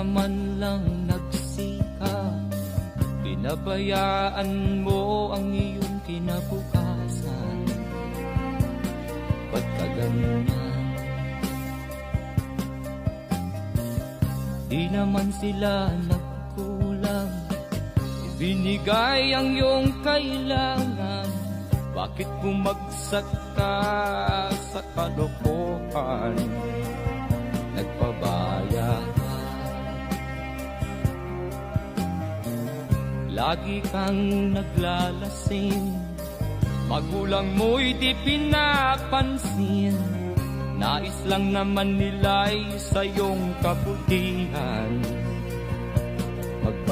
man lang nagsikap, pinabayaan mo ang iyong kinabukasan. Ba't ka ganyan? Di naman sila nagkulang, ibinigay ang iyong kailangan. Bakit bumagsak ka sa kalokohan? Nagpabaya ka, lagi kang naglalasing, magulang mo'y di pinapansin. Nais lang naman nila'y sa iyong kabutihan.